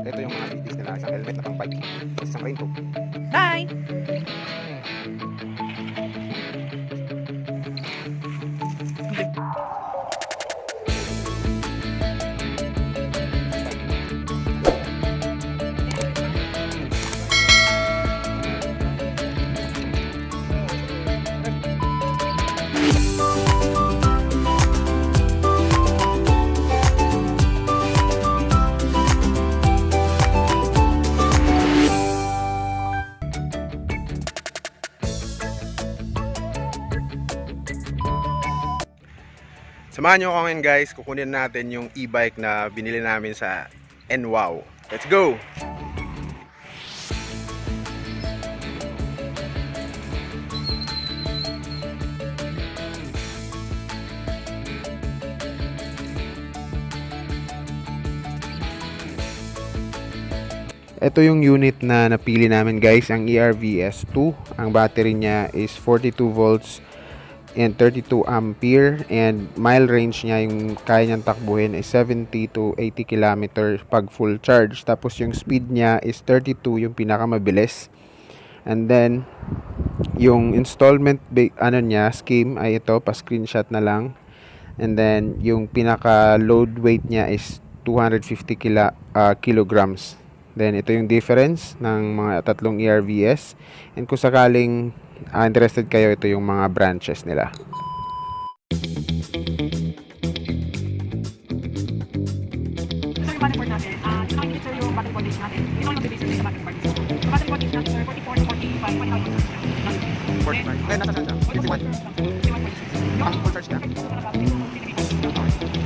Ito yung mga goodies nila. Isang helmet na pang bike. Isang raincoat. Bye! Samahan nyo ako ngayon guys. Kukunin natin yung e-bike na binili namin sa NWOW. Let's go! Ito yung unit na napili namin guys, ang ERVS2. Ang battery niya is 42 volts and 32 ampere, and mile range niya, yung kaya niyang takbuhin is 70 to 80 km pag full charge. Tapos yung speed niya is 32, yung pinakamabilis. And then yung installment niya, scheme ay ito, pa-screenshot na lang. And then yung pinaka load weight niya is 250 kilograms. Then ito yung difference ng mga tatlong ERVS. And kung sakaling interested kayo, ito yung mga branches nila. Sir, yung battery port natin, nakikita sir yung battery voltage natin. Ito yung mag-base sa battery port. So, battery voltage natin sir, 44 to 45, 45. Eh, nasa saan siya? 51. Yung full charge niya?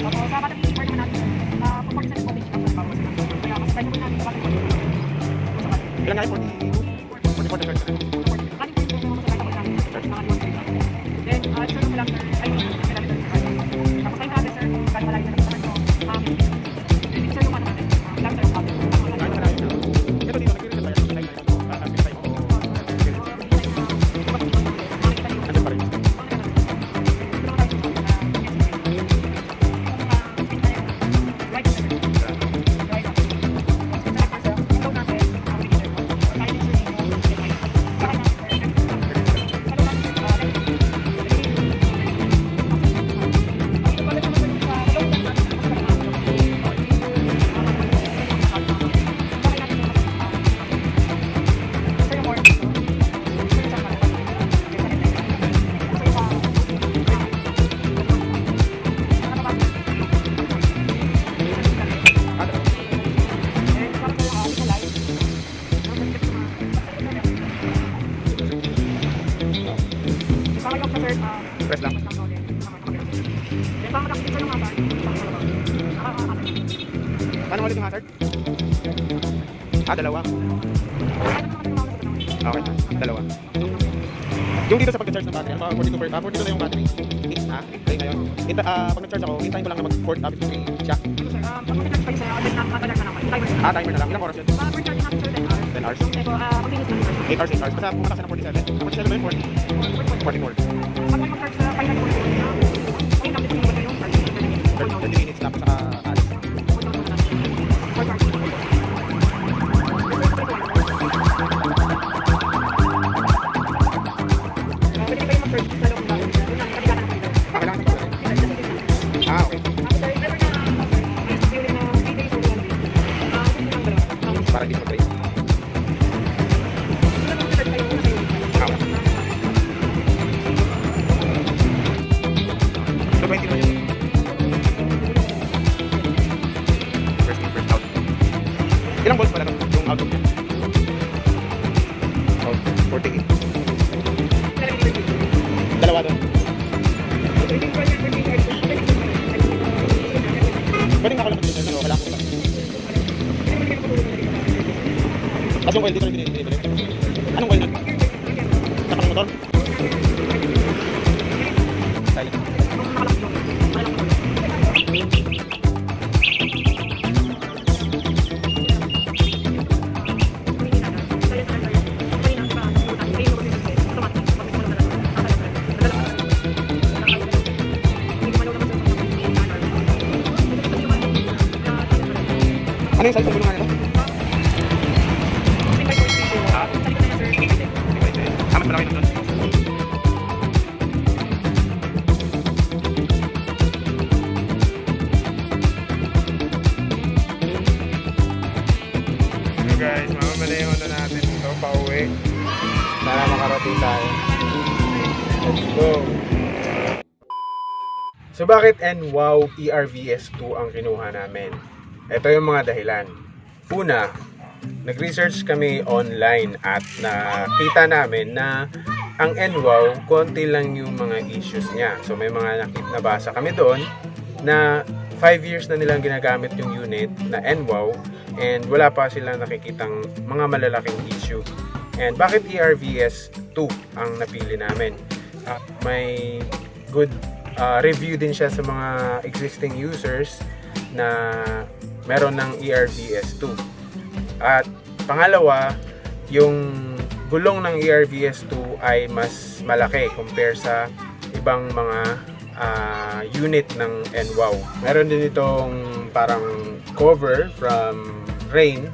Opo, sa battery port naman natin, 47 voltage lang sa bawat. Kaya mas tayo natin sa battery port. Ilan nga yung 44 to charge na? Then, sure ko lang sir, ay tapos tayo natin sir, kung kano malaki na naman ito, sure yung ano natin, lang sir yung battery. Ito dito, nag-i-reset tayo. Ano pa rin? Press lang. Paano ulit yung hazard? Dalawa. Okay, dalawa. Yung dito sa pag-charge ng battery, 42 na yung battery. Okay ngayon. Pag nag-charge ako, hintayin ko lang na mag-4 tapos yung siya. Timer na lang. Ilang oras yun? 10 hours. 8 hours. Basta pumatas na ng 47. 47 ba yun? 44. 30 minutes tapos saka alis. Okay. Para di mag-break. So 20 mo yun. First in, first out. Ilang volts pala yung output niya? Out, 48. Dalawa doon. Pwede nga ako lang mag-deliver, pero wala akong lang. Tapos yung coil dito rin dinideliver. Anong coil nun? Sa pang motor? Silent. Ano Ano yung size ng gulungan nito? 3x4 sa likod naman sir, 8. Mas malaki nito. So guys, mamamala yung ano natin ito, pauwi. Sana makarating tayo. Let's go! So bakit NWOW ERVS2 ang kinuha namin? Ito yung mga dahilan. Una, nag-research kami online at nakita namin na ang NWOW, konti lang yung mga issues niya. So may mga nabasa kami doon na 5 years na nilang ginagamit yung unit na NWOW and wala pa silang nakikitang mga malalaking issue. And bakit ERVS2 ang napili namin? May good review din siya sa mga existing users na meron ng ERVS2. At pangalawa, yung gulong ng ERVS2 ay mas malaki compare sa ibang mga unit ng NWOW. Meron din itong parang cover from rain.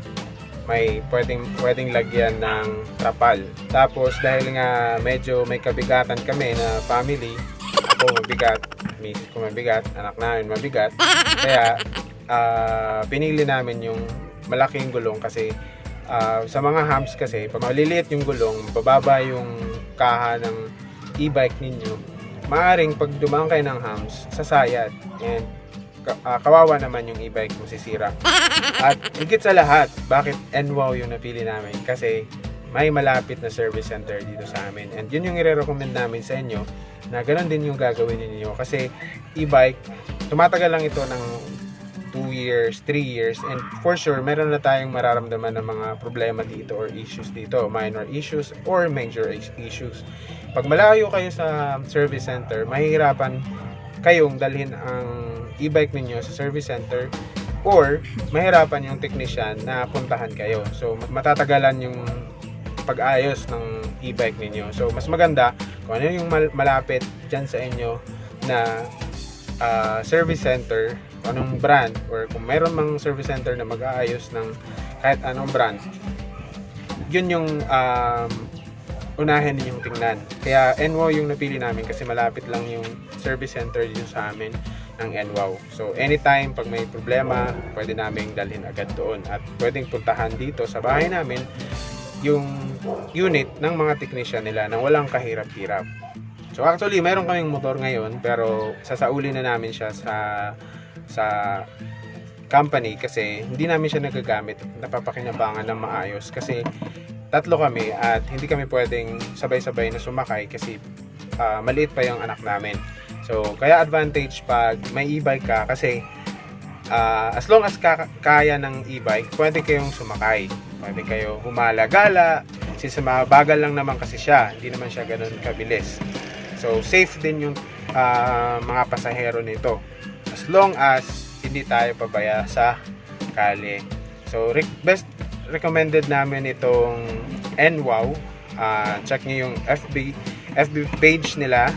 May pwedeng lagyan ng trapal. Tapos dahil nga medyo may kabigatan kami na family, ako mabigat, misis ko mabigat, anak namin mabigat, kaya pinili namin yung malaking gulong kasi sa mga hams kasi pag maliliit yung gulong, bababa yung kaha ng e-bike ninyo, maaaring pag dumaan kayo ng hams, sasayad and kawawa naman yung e-bike mo, sisira. At higit sa lahat, bakit NWOW yung napili namin? Kasi may malapit na service center dito sa amin. And yun yung i-recommend namin sa inyo na ganun din yung gagawin ninyo. Kasi e-bike, tumatagal lang ito ng 2 years, 3 years. And for sure, meron na tayong mararamdaman ng mga problema dito or issues dito. Minor issues or major issues. Pag malayo kayo sa service center, mahihirapan kayong dalhin ang e-bike ninyo sa service center or mahirapan yung technician na puntahan kayo. So matatagalan yung pag-ayos ng e-bike ninyo. So mas maganda kung ano yung malapit dyan sa inyo na service center, anong brand or kung mayroon mang service center na mag-aayos ng kahit anong brand, yun yung unahin ninyong tingnan. Kaya NWOW yung napili namin kasi malapit lang yung service center dito sa amin ng NWOW. So anytime pag may problema, pwede namin dalhin agad doon at pwedeng puntahan dito sa bahay namin yung unit ng mga technician nila na walang kahirap-hirap. So actually, mayroon kaming motor ngayon pero sasauli na namin siya sa company kasi hindi namin siya nagagamit at napapakinabangan ng maayos kasi tatlo kami at hindi kami pwedeng sabay-sabay na sumakay kasi maliit pa yung anak namin. So kaya advantage pag may e-bike ka kasi as long as kaya ng e-bike, pwede kayong sumakay. Pwede kayo humala-gala. Since mabagal lang naman kasi siya, hindi naman siya ganun kabilis. So safe din yung mga pasahero nito. As long as hindi tayo pabaya sa kali. So best recommended namin itong NWOW. Check nyo yung FB page nila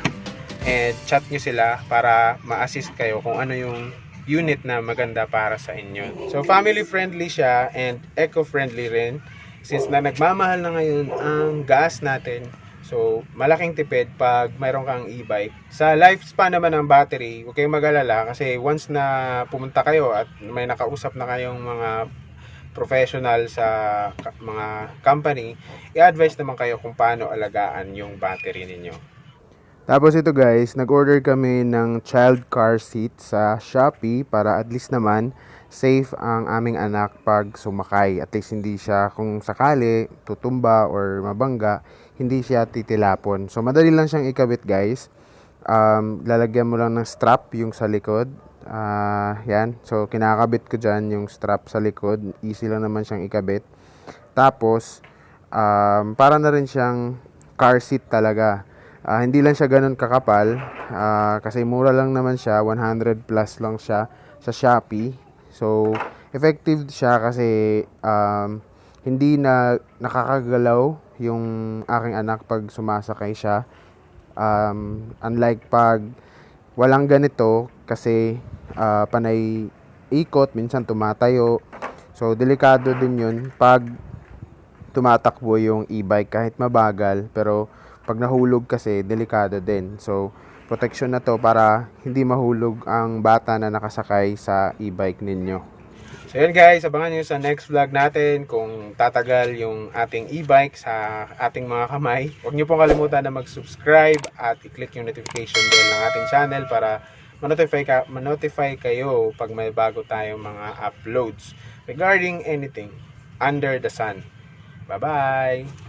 and chat nyo sila para ma-assist kayo kung ano yung unit na maganda para sa inyo. So family friendly siya and eco-friendly rin since na nagmamahal na ngayon ang gas natin. So malaking tipid pag mayroon kang e-bike. Sa lifespan naman ng battery, huwag kayong mag-alala kasi once na pumunta kayo at may nakausap na kayong mga professional sa mga company, i-advise naman kayo kung paano alagaan yung battery ninyo. Tapos ito guys, nag-order kami ng child car seat sa Shopee para at least naman safe ang aming anak pag sumakay. At least hindi siya kung sakali tutumba or mabangga, hindi siya titilapon. So madali lang siyang ikabit guys. Lalagyan mo lang ng strap yung sa likod. Yan. So kinakabit ko dyan yung strap sa likod. Easy lang naman siyang ikabit. Tapos para na rin siyang car seat talaga. Hindi lang siya ganun kakapal kasi mura lang naman siya, 100 plus lang siya sa Shopee. So effective siya kasi hindi na nakakagalaw yung aking anak pag sumasakay siya. Unlike pag walang ganito kasi panay ikot, minsan tumatayo. So, delikado din yun pag tumatakbo yung e-bike kahit mabagal, pero pag nahulog kasi, delikado din. So, protection na to para hindi mahulog ang bata na nakasakay sa e-bike ninyo. So yun guys, abangan nyo sa next vlog natin kung tatagal yung ating e-bike sa ating mga kamay. Huwag nyo pong kalimutan na mag-subscribe at i-click yung notification bell ng ating channel para ma-notify kayo pag may bago tayong mga uploads regarding anything under the sun. Bye-bye!